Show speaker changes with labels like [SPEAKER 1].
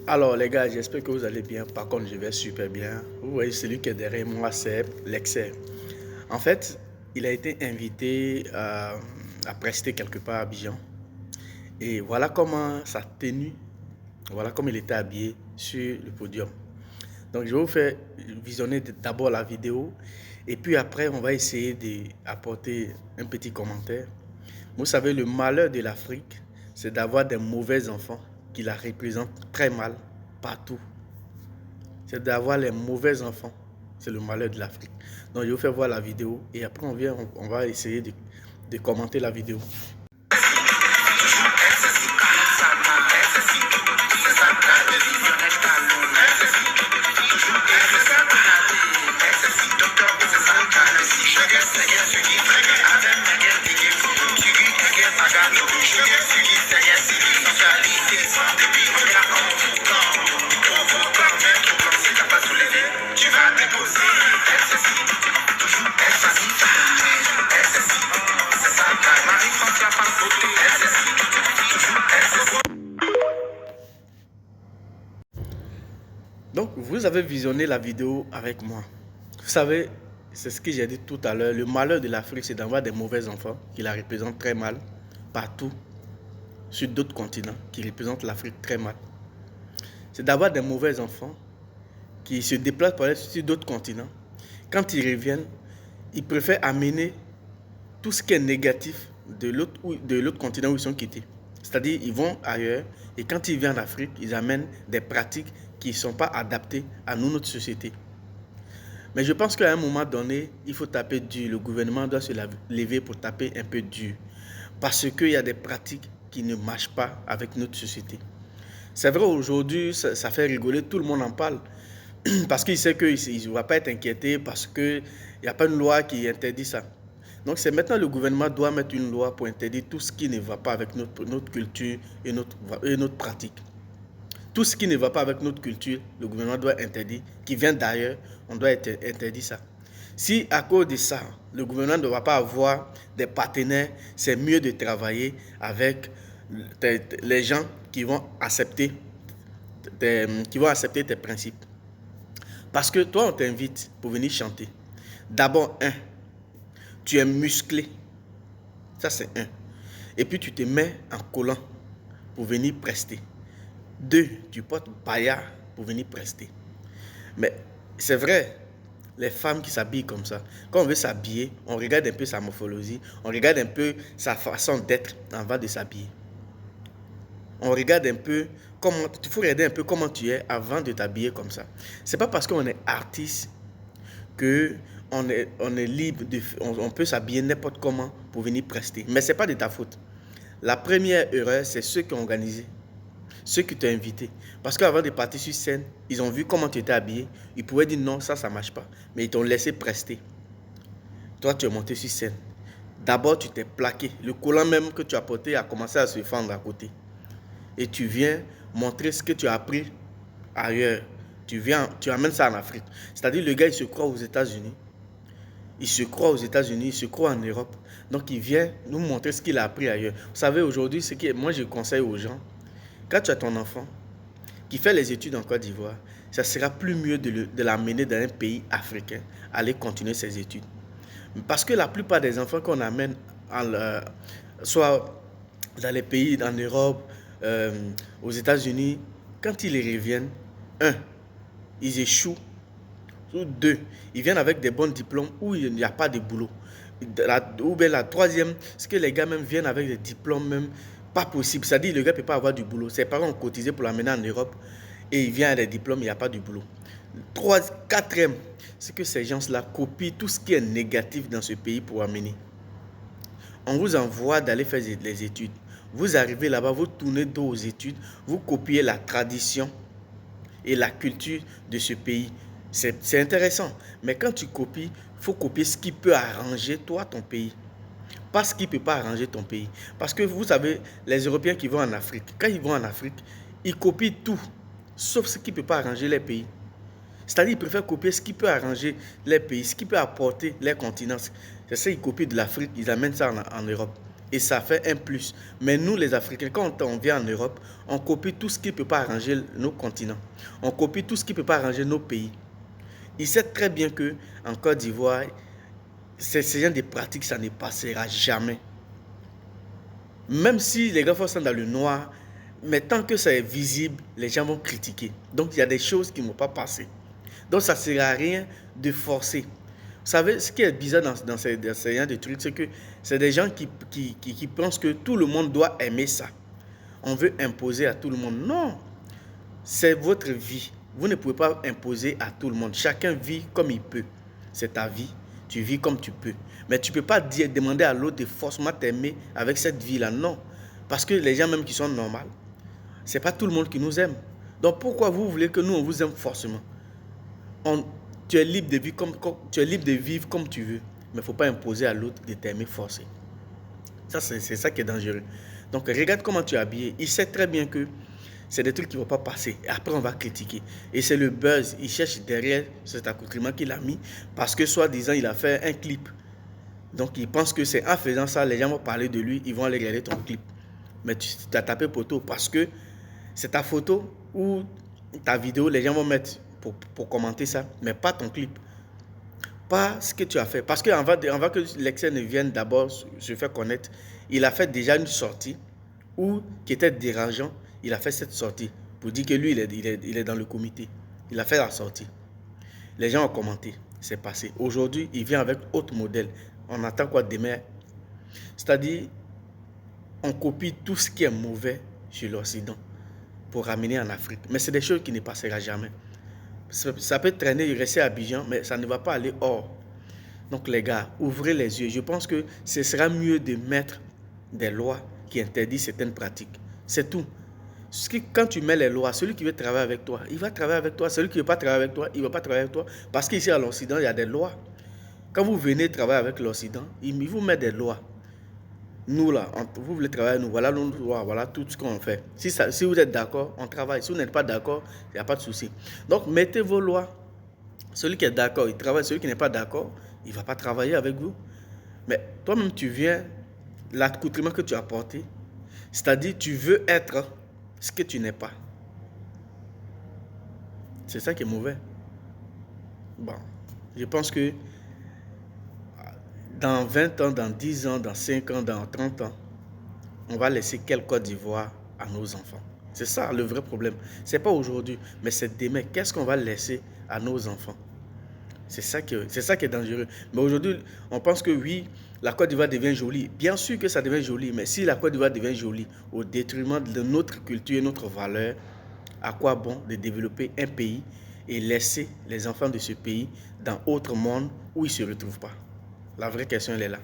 [SPEAKER 1] Alors les gars, j'espère que vous allez bien. Par contre, je vais super bien. Vous voyez, celui qui est derrière moi, c'est l'excès. En fait, il a été invité à prester quelque part à Abidjan. Et voilà comment sa tenue, voilà comme il était habillé sur le podium. Donc, je vais vous faire visionner d'abord la vidéo. Et puis après, on va essayer d'apporter un petit commentaire. Vous savez, le malheur de l'Afrique, c'est d'avoir des mauvais enfants qui la représentent très mal partout. C'est d'avoir les mauvais enfants. C'est le malheur de l'Afrique. Donc, je vais vous faire voir la vidéo et après, on va essayer de commenter la vidéo. Donc, vous avez visionné la vidéo avec moi. Vous savez, c'est ce que j'ai dit tout à l'heure. Le malheur de l'Afrique, c'est d'avoir des mauvais enfants qui la représentent très mal partout, sur d'autres continents, qui représentent l'Afrique très mal. C'est d'avoir des mauvais enfants qui se déplacent sur d'autres continents. Quand ils reviennent, ils préfèrent amener tout ce qui est négatif de l'autre continent où ils sont quittés. C'est-à-dire, ils vont ailleurs et quand ils viennent en Afrique, ils amènent des pratiques qui ne sont pas adaptées à nous, notre société. Mais je pense qu'à un moment donné, il faut taper dur. Le gouvernement doit se lever pour taper un peu dur. Parce qu'il y a des pratiques qui ne marchent pas avec notre société. C'est vrai, aujourd'hui, ça fait rigoler, tout le monde en parle. Parce qu'il sait qu'il ne va pas être inquiété, parce qu'il n'y a pas une loi qui interdit ça. Donc c'est maintenant le gouvernement doit mettre une loi pour interdire tout ce qui ne va pas avec notre culture et notre pratique. Tout ce qui ne va pas avec notre culture, le gouvernement doit interdire, qui vient d'ailleurs, on doit interdire ça. Si à cause de ça, le gouvernement ne va pas avoir des partenaires, c'est mieux de travailler avec les gens qui vont accepter tes principes. Parce que toi, on t'invite pour venir chanter. D'abord, tu es musclé. Ça, c'est un. Et puis, tu te mets en collant pour venir prester. 2, tu portes paillard pour venir prester. Mais c'est vrai, les femmes qui s'habillent comme ça, quand on veut s'habiller, on regarde un peu sa morphologie, on regarde un peu sa façon d'être avant de s'habiller. On regarde un peu il faut regarder un peu comment tu es avant de t'habiller comme ça. C'est pas parce qu'on est artiste que on est libre, on peut s'habiller n'importe comment pour venir prester. Mais ce n'est pas de ta faute. La première erreur, c'est ceux qui ont organisé, ceux qui t'ont invité. Parce qu'avant de partir sur scène, ils ont vu comment tu étais habillé. Ils pouvaient dire non, ça ne marche pas. Mais ils t'ont laissé prester. Toi, tu es monté sur scène. D'abord, tu t'es plaqué. Le collant même que tu as porté a commencé à se fendre à côté. Et tu viens montrer ce que tu as appris ailleurs. Tu amènes ça en Afrique. C'est-à-dire, le gars, il se croit aux États-Unis. Il se croit aux États-Unis, il se croit en Europe. Donc, il vient nous montrer ce qu'il a appris ailleurs. Vous savez, aujourd'hui, moi, je conseille aux gens, quand tu as ton enfant qui fait les études en Côte d'Ivoire, ça sera plus mieux de l'amener dans un pays africain, aller continuer ses études. Parce que la plupart des enfants qu'on amène, soit dans les pays en Europe, aux États-Unis, quand ils reviennent, ils échouent. Ou 2, ils viennent avec des bons diplômes où il n'y a pas de boulot. Ou bien la troisième, c'est que les gars même viennent avec des diplômes même pas possible. C'est-à-dire le gars ne peut pas avoir du boulot. Ses parents ont cotisé pour l'amener en Europe et il vient avec des diplômes, il n'y a pas de boulot. Quatrième, c'est que ces gens-là copient tout ce qui est négatif dans ce pays pour amener. On vous envoie d'aller faire les études. Vous arrivez là-bas, vous tournez dos aux études, vous copiez la tradition et la culture de ce pays. C'est intéressant. Mais quand tu copies, il faut copier ce qui peut arranger toi, ton pays. Pas ce qui ne peut pas arranger ton pays. Parce que vous savez, les Européens qui vont en Afrique, quand ils vont en Afrique, ils copient tout, sauf ce qui ne peut pas arranger les pays. C'est-à-dire qu'ils préfèrent copier ce qui peut arranger les pays, ce qui peut apporter les continents. C'est ça, ils copient de l'Afrique, ils amènent ça en Europe. Et ça fait un plus. Mais nous, les Africains, quand on vient en Europe, on copie tout ce qui ne peut pas arranger nos continents. On copie tout ce qui ne peut pas arranger nos pays. Il sait très bien qu'en Côte d'Ivoire, ce genre de pratiques, ça ne passera jamais. Même si les gars sont dans le noir, mais tant que ça est visible, les gens vont critiquer. Donc, il y a des choses qui ne vont pas passer. Donc, ça ne sert à rien de forcer. Vous savez, ce qui est bizarre dans ces genre de trucs, c'est que c'est des gens qui pensent que tout le monde doit aimer ça. On veut imposer à tout le monde. Non, c'est votre vie. Vous ne pouvez pas imposer à tout le monde. Chacun vit comme il peut. C'est ta vie. Tu vis comme tu peux. Mais tu ne peux pas demander à l'autre de forcément t'aimer avec cette vie-là. Non. Parce que les gens même qui sont normaux, ce n'est pas tout le monde qui nous aime. Donc pourquoi vous voulez que nous, on vous aime forcément? Tu es libre de vivre comme tu veux. Mais il ne faut pas imposer à l'autre de t'aimer forcé. Ça, c'est ça qui est dangereux. Donc regarde comment tu es habillé. Il sait très bien que c'est des trucs qui ne vont pas passer. Et après, on va critiquer. Et c'est le buzz. Il cherche derrière cet accoutrement qu'il a mis. Parce que, soi-disant, il a fait un clip. Donc, il pense que c'est en faisant ça, les gens vont parler de lui. Ils vont aller regarder ton clip. Mais tu as tapé poteau. Parce que c'est ta photo ou ta vidéo. Les gens vont mettre pour commenter ça. Mais pas ton clip. Pas ce que tu as fait. Parce qu'avant que l'excès ne vienne d'abord se faire connaître, il a fait déjà une sortie qui était dérangeant. Il a fait cette sortie pour dire que lui, il est dans le comité. Il a fait la sortie. Les gens ont commenté. C'est passé. Aujourd'hui, il vient avec autre modèle. On attend quoi demain? C'est-à-dire, on copie tout ce qui est mauvais chez l'Occident pour ramener en Afrique. Mais c'est des choses qui ne passeront jamais. Ça peut traîner, rester à Abidjan, mais ça ne va pas aller hors. Donc les gars, ouvrez les yeux. Je pense que ce sera mieux de mettre des lois qui interdisent certaines pratiques. C'est tout. Quand tu mets les lois, celui qui veut travailler avec toi, il va travailler avec toi. Celui qui ne veut pas travailler avec toi, il ne va pas travailler avec toi. Parce qu'ici à l'Occident, il y a des lois. Quand vous venez travailler avec l'Occident, il vous met des lois. Nous là, vous voulez travailler avec nous, voilà nos lois, voilà tout ce qu'on fait. Si vous êtes d'accord, on travaille. Si vous n'êtes pas d'accord, il n'y a pas de souci. Donc mettez vos lois. Celui qui est d'accord, il travaille. Celui qui n'est pas d'accord, il ne va pas travailler avec vous. Mais toi-même, tu viens, l'accoutrement que tu as porté, c'est-à-dire tu veux être ce que tu n'es pas. C'est ça qui est mauvais. Bon, je pense que dans 20 ans, dans 10 ans, dans 5 ans, dans 30 ans, on va laisser quelle Côte d'Ivoire à nos enfants? C'est ça le vrai problème. Ce n'est pas aujourd'hui, mais c'est demain. Qu'est-ce qu'on va laisser à nos enfants? C'est ça qui est dangereux. Mais aujourd'hui, on pense que oui, la Côte d'Ivoire devient jolie. Bien sûr que ça devient joli, mais si la Côte d'Ivoire devient jolie au détriment de notre culture et notre valeur, à quoi bon de développer un pays et laisser les enfants de ce pays dans autre monde où ils ne se retrouvent pas? La vraie question, elle est là.